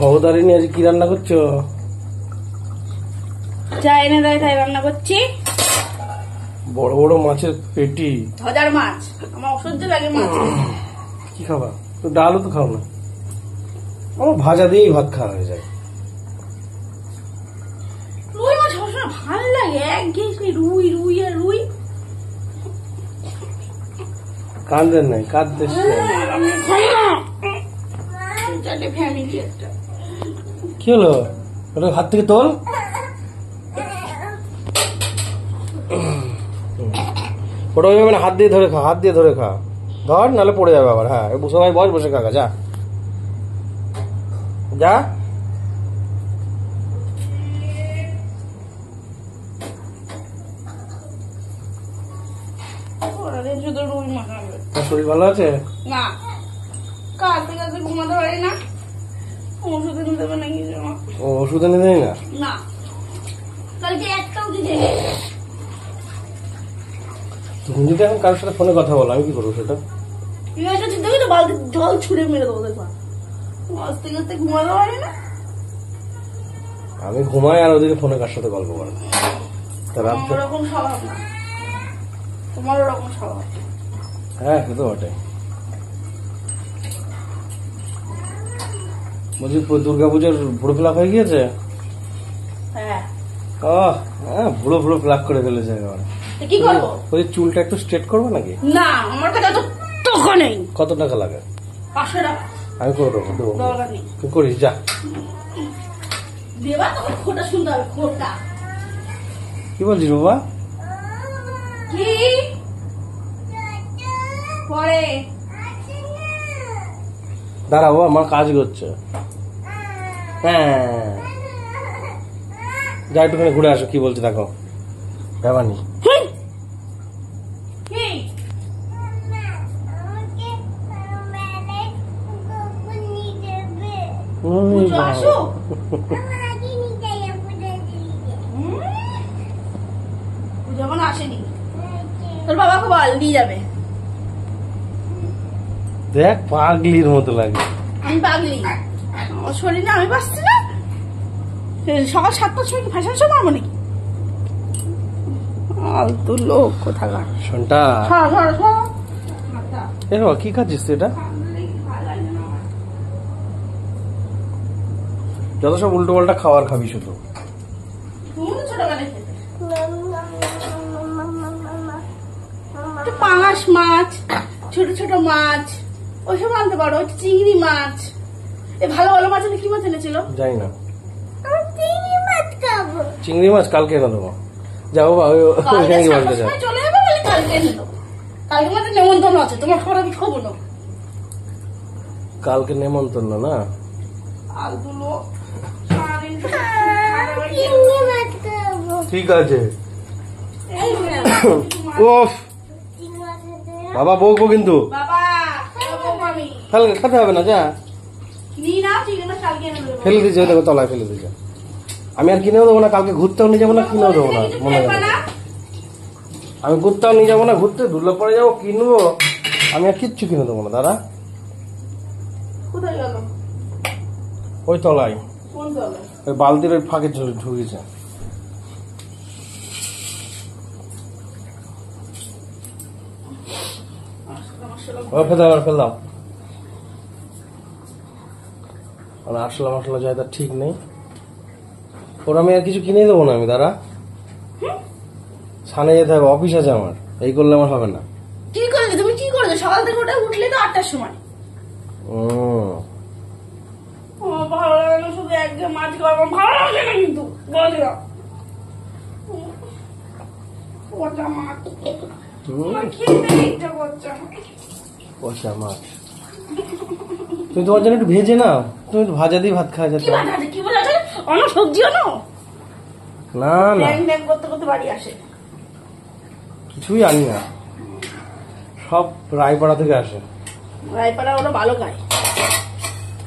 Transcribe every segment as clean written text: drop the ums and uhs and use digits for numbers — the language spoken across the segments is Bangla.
ভবতারিণী আজ কি রান্না করছো? যা এনে দেয় তাই রান্না করছি। বড় বড় মাছের পেটি। হাজার মাছ, আমার অসহ্য লাগে মাছ। কি খাবা? তো ডালও তো খাও না। আমার ভাজা দিয়েই ভাত খাওয়া হয়ে যায়। রুই মাছ সবসময় ভালো লাগে, একঘেয়ে রুই রুই আর রুই। কাঁদেন নাই, কাঁদতে ফ্যামিলি একটা। কি হলো? ওটা হাত থেকে তোল। ওটা ওইভাবে হাত দিয়ে ধরে খা, হাত দিয়ে ধরে খা। ধর, নাহলে পড়ে যাবে আবার। হ্যাঁ, বসে ভাই বস, বসে খাগা। যা যা। শুধু রুই মাছ হবে। শরীর ভালো আছে না, কালকে কালকে ঘুমাতে পারি না। ওষুধ এনে দেবে নাকি? ও ওষুধ এনে দেয় না? না, কালকে একটাও দিতে। তুমি যদি এখন কারোর সাথে ফোনে কথা বলো, আমি কি করবো সেটা? বালতি জল ছুড়ে মেরে দেবো। দেখো আস্তে আস্তে ঘুমাতে পারি না। আমি ঘুমাই আর ওদিকে ফোনে কার সাথে গল্প করে। তোমার ওরকম স্বভাব না, তোমার ওরকম স্বভাব। হ্যাঁ, সে তো বটে। বলছি দুর্গাপুজোর বুড়ো ফ্লাপ হয়ে গিয়েছে? হ্যাঁ, বুড়ো বুড়ো ফ্লাপ করে ফেলেছে। কি করবো? ওই চুলটা একটু স্ট্রেট করবো নাকি? না, আমার কাছে তো টাকা নেই। কত টাকা লাগে? 500 টাকা। আমি করে দেবো, দেবো। দরকার নেই। তুই করিস, যা। দেবা তখন খোটা শুনতে হবে, খোটা। কি বলছিস বাবা? কি পরে দাঁড়া বাবা, মা কাজ করছে। হ্যাঁ, যা একটুখানি ঘুরে আসো। কি বলছে দেখো। ব্যাপারনি যখন আসেনি তোর বাবাকে বল দিয়ে যাবে। দেখ, পাগলির মতো লাগে। আমি পাগলি? আমার শরীরে আমি বাঁচছি না। সকাল 7টার সময় ফ্যাশন শো মারবো নাকি? আলতু লোক কোথাকার। শোনটা কি খাচ্ছিস তুই? এটা যত সব উল্টো পাল্টা খাবার খাবি শুধু। পাঙাশ মাছ, ছোট ছোট মাছ ওইসব আনতে পারো। চিংড়ি মাছ, এই ভালো ভালো মাছ কি মাছ এনেছিল জানি না। চিংড়ি মাছ কালকে এনে দেবো। যাবো চলে যাবে বলে কালকে এনে দেবো। কালকে মাঝে নেমন্তন্ন আছে, তোমার খবর আমি খাবো না। কালকে নেমন্তন্ন না? ঠিক আছে। বাবা বকবো কিন্তু। খেতে হবে না, যা ফেলে দিয়েছে। দেখো তলায় ফেলে দিয়েছে। আমি আর কিনেও দেবো না। কালকে ঘুরতেও নিয়ে যাবো না, কিনেও দেবো না। মনে হয় আমি ঘুরতেও নিয়ে যাবো না। ঘুরতে ধুলো পরে যাবো, কিনবো। আমি আর কিচ্ছু কিনে দেবো না। দাদা ওই তলায়, ওই বালতির ওই ফাঁকে ঢুকেছে। ফেল দাও। আসলা মশলা যায় তার ঠিক নেই। ওর আমি আর কিছু কিনে দেবো না। আমি দাঁড়া, ছানে যেতে হবে, অফিস আছে আমার। এই করলে আমার হবে না। কি করলে তুমি? কি করলে? সকাল থেকে ওটা উঠলে তো 8টার সময়। ভালো লাগে না, শুধু একজন মাছ খাওয়া ভালো লাগে না। কিন্তু তুমি তোমার জন্য একটু ভেজে নাও। তুমি একটু ভাজা দিয়ে ভাত খাওয়া যেত। অন্য সবজিও না না করতে করতে বাড়ি আসে। কিছুই আনি না, সব রায়পাড়া থেকে আসে। রায়পাড়া ওরা ভালো খায়,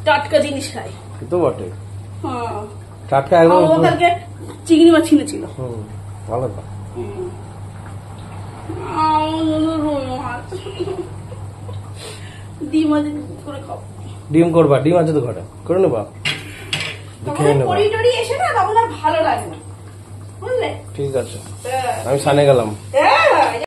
টাটকা জিনিস খায়। তো বটে, টাটকা একদম। কালকে চিংড়ি মাছ কিনেছিল। ভালো তো। ডিম আছে করে খাও। ডিম করবা? ডিম আছে তো ঘরে, করে নেবা। তখন খেয়ে নেবো। পরি এসে না তখন আর ভালো লাগে না, বুঝলে? ঠিক আছে, হ্যাঁ। আমি সানে গেলাম। হ্যাঁ